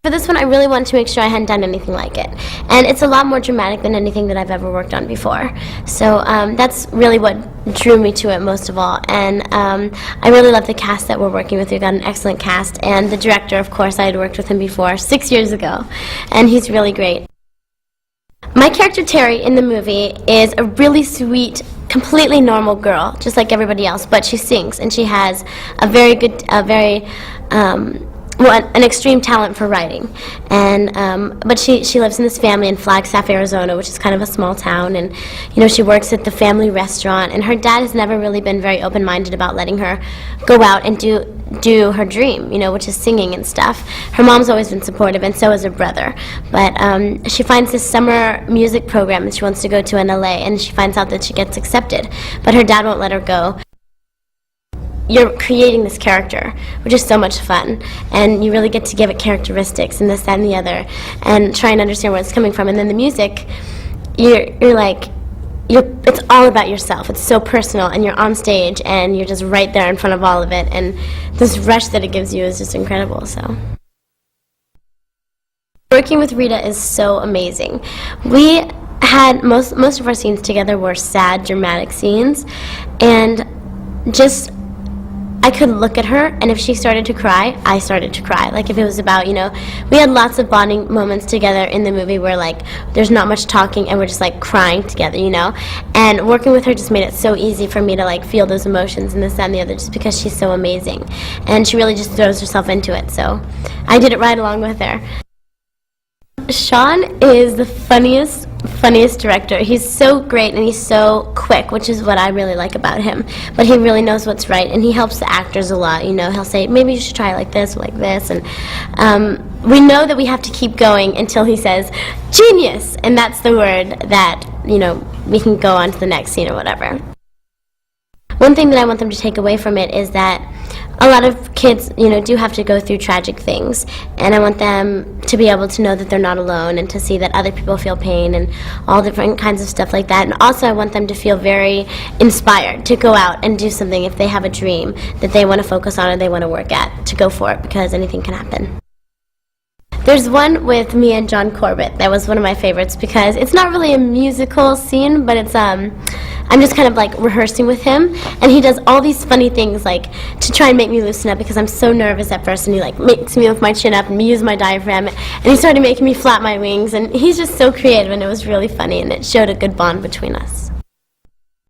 For this one, I really wanted to make sure I hadn't done anything like it. And it's a lot more dramatic than anything that I've ever worked on before. So that's really what drew me to it most of all. And I really love the cast that we're working with. We've got an excellent cast. And the director, of course, I had worked with him before 6 years ago. And he's really great. My character, Terry, in the movie is a really sweet, completely normal girl, just like everybody else, but she sings, and she has a very good, an extreme talent for writing, and but she lives in this family in Flagstaff, Arizona, which is kind of a small town, and she works at the family restaurant, and her dad has never really been very open-minded about letting her go out and do her dream, which is singing and stuff. Her mom's always been supportive, and so is her brother, but she finds this summer music program that she wants to go to in LA, and she finds out that she gets accepted, but her dad won't let her go. You're creating this character, which is so much fun, and you really get to give it characteristics and this, that, and the other, and try and understand where it's coming from. And then the music, it's all about yourself. It's so personal, and you're on stage, and you're just right there in front of all of it, and this rush that it gives you is just incredible. So, working with Rita is so amazing. We had most of our scenes together were sad, dramatic scenes, and just I could look at her, and if she started to cry, I started to cry. Like if it was about, we had lots of bonding moments together in the movie where there's not much talking and we're just crying together, And working with her just made it so easy for me to feel those emotions and this, that, and the other, just because she's so amazing. And she really just throws herself into it, so I did it right along with her. Sean is the funniest director. He's so great, and he's so quick, which is what I really like about him. But he really knows what's right, and he helps the actors a lot. He'll say, maybe you should try it like this or like this, and we know that we have to keep going until he says, genius, and that's the word that, we can go on to the next scene or whatever. One thing that I want them to take away from it is that a lot of kids, do have to go through tragic things, and I want them to be able to know that they're not alone and to see that other people feel pain and all different kinds of stuff like that. And also I want them to feel very inspired to go out and do something if they have a dream that they want to focus on or they want to work at, to go for it, because anything can happen. There's one with me and John Corbett that was one of my favorites because it's not really a musical scene, but it's I'm just kind of rehearsing with him, and he does all these funny things to try and make me loosen up because I'm so nervous at first, and he makes me lift my chin up and use my diaphragm, and he started making me flap my wings, and he's just so creative, and it was really funny, and it showed a good bond between us.